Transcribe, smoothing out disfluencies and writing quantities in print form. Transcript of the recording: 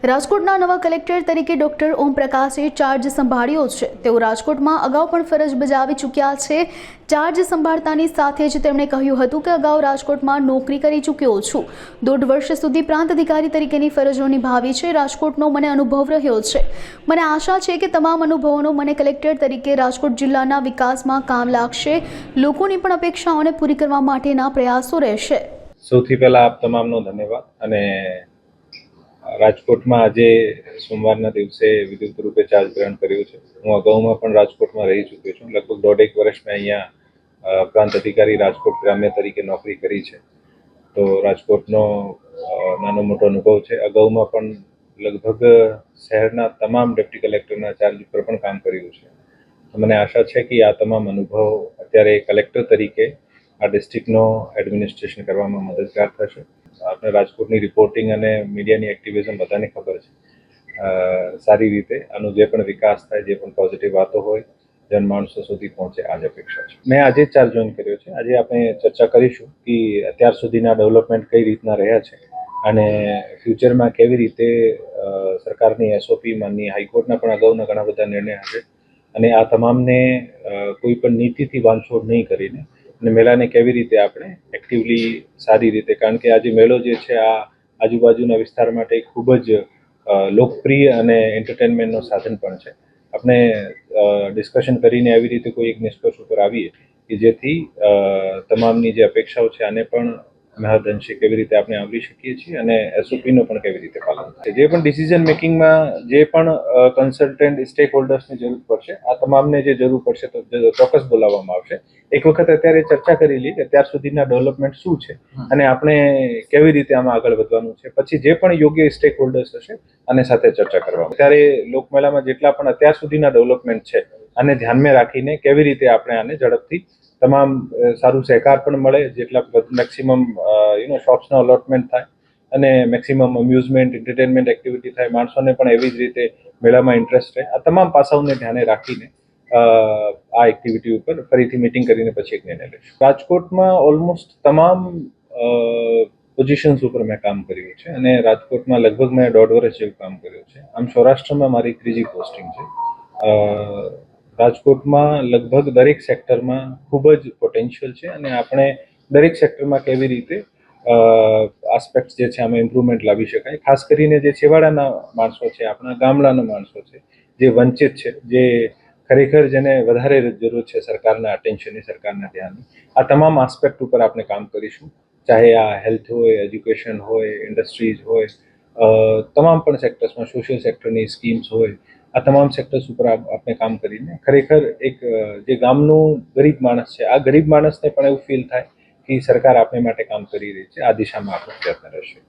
રાજકોટના નવા કલેક્ટર તરીકે ડોક્ટર ઓમ પ્રકાશે ચાર્જ સંભાળ્યો છે। તેઓ રાજકોટમાં અગાઉ પણ ફરજ બજાવી ચૂક્યા છે। ચાર્જ સંભાળતાની સાથે જ તેમણે કહ્યું હતું કે અગાઉ રાજકોટમાં નોકરી કરી ચૂક્યો છું। 1.5 વર્ષ સુધી પ્રાંત અધિકારી તરીકેની ફરજો નિભાવી છે। રાજકોટનો મને અનુભવ રહ્યો છે। મને આશા છે કે તમામ અનુભવોનો મને કલેક્ટર તરીકે રાજકોટ જિલ્લાના વિકાસમાં કામ લાગશે। લોકોની પણ અપેક્ષાઓને પૂરી કરવા માટેના પ્રયાસો રહેશે। સૌથી પહેલા આપ તમામનો ધન્યવાદ। અને રાજકોટમાં આજે સોમવારના દિવસે વિદ્યુત રૂપે ચાર્જ ગ્રહણ કર્યું છે। હું અગાઉમાં પણ રાજકોટમાં રહી ચૂક્યો છું। લગભગ 1.5 વર્ષ મેં અહીંયા પ્રાંત અધિકારી રાજકોટ ગ્રામ્ય તરીકે નોકરી કરી છે। તો રાજકોટનો નાનો મોટો અનુભવ છે। અગાઉમાં પણ લગભગ શહેરના તમામ ડેપ્ટી કલેક્ટરના ચાર્જ ઉપર પણ કામ કર્યું છે। તો મને આશા છે કે આ તમામ અનુભવ અત્યારે કલેક્ટર તરીકે આ ડિસ્ટ્રિક્ટનો એડમિનિસ્ટ્રેશન કરવામાં મદદગાર થશે। આપણે રાજકોટની રિપોર્ટિંગ અને મીડિયાની એક્ટિવિઝમ બધાને ખબર છે। સારી રીતે આનો જે પણ વિકાસ થાય, જે પણ પોઝિટિવ વાતો હોય, જનમાણસો સુધી પહોંચે, આ જ અપેક્ષા છે। મેં આજે જ ચાર્જ જોઈન કર્યો છે। આજે આપણે ચર્ચા કરીશું કે અત્યાર સુધીના ડેવલપમેન્ટ કઈ રીતના રહ્યા છે અને ફ્યુચરમાં કેવી રીતે સરકારની એસઓપી માનની હાઈકોર્ટના પણ અગાઉના ઘણા બધા નિર્ણય હશે અને આ તમામને કોઈ પણ નીતિથી બાંધછોડ નહીં કરીને અને મેળાને કેવી રીતે આપણે એક્ટિવલી સારી રીતે, કારણ કે આજે મેળો જે છે આ આજુબાજુના વિસ્તાર માટે ખૂબ જ લોકપ્રિય અને એન્ટરટેનમેન્ટનું સાધન પણ છે। આપણે ડિસ્કશન કરીને આવી રીતે કોઈ એક નિષ્કર્ષ ઉપર આવીએ કે જેથી તમામની જે અપેક્ષાઓ છે આને પણ મહદઅંશે કેવી રીતે આપણે આવરી શકીએ છીએ અને એસઓપીનો પણ કેવી રીતે પાલન થાય। જે પણ ડિસિઝન મેકિંગમાં જે પણ કન્સલ્ટન્ટ સ્ટેક હોલ્ડર્સની જરૂર પડશે, આ તમામને જે જરૂર પડશે તો ચોક્કસ બોલાવવામાં આવશે। એક વખત અત્યારે ચર્ચા કરી લઈએ કે અત્યાર સુધીના ડેવલપમેન્ટ શું છે અને આપણે કેવી રીતે આમાં આગળ વધવાનું છે। પછી જે પણ યોગ્ય સ્ટેક હોલ્ડર્સ હશે આને સાથે ચર્ચા કરવામાં। અત્યારે લોકમેળામાં જેટલા પણ અત્યાર સુધીના ડેવલપમેન્ટ છે આને ધ્યાનમાં રાખીને કેવી રીતે આપણે આને ઝડપથી તમામ સારું સહકાર પણ મળે, જેટલા મેક્સિમમ શોપ્સનો અલોટમેન્ટ થાય અને મેક્સિમમ અમ્યુઝમેન્ટ એન્ટરટેનમેન્ટ એક્ટિવિટી થાય, માણસોને પણ એવી જ રીતે મેળામાં ઇન્ટરેસ્ટ રહે। આ તમામ પાસાઓને ધ્યાને રાખીને આ એક્ટિવિટી ઉપર ફરીથી મીટિંગ કરીને પછી એક નિર્ણય લઈશું। રાજકોટમાં ઓલમોસ્ટ તમામ પોઝિશન્સ ઉપર મેં કામ કર્યું છે અને રાજકોટમાં લગભગ મેં 1.5 વર્ષ જેવું કામ કર્યું છે। આમ સૌરાષ્ટ્રમાં મારી 3જી પોસ્ટિંગ છે। રાજકોટમાં લગભગ દરેક સેક્ટરમાં ખૂબ જ પોટેન્શિયલ છે અને આપણે દરેક સેક્ટરમાં કેવી રીતે આસ્પેક્ટ જે છે આમાં ઇમ્પ્રુવમેન્ટ લાવી શકાય। ખાસ કરીને જે છેવાડાના માણસો છે, આપણા ગામડાના માણસો છે, જે વંચિત છે, જે ખરેખર જેને વધારે જરૂર છે સરકારના અટેન્શનની, સરકારના ધ્યાનની, આ તમામ આસ્પેક્ટ ઉપર આપણે કામ કરીશું। ચાહે આ હેલ્થ હોય, એજ્યુકેશન હોય, ઇન્ડસ્ટ્રીઝ હોય, તમામ પણ સેક્ટર્સમાં સોશિયલ સેક્ટરની સ્કીમ્સ હોય, આ તમામ સેક્ટર્સ ઉપર આપણે કામ કરીને ખરેખર એક જે ગામનું ગરીબ માણસ છે, આ ગરીબ માણસને પણ એવું ફીલ થાય કે સરકાર આપણે માટે કામ કરી રહી છે। આ દિશામાં આપણો પ્રયત્ન રહેશે।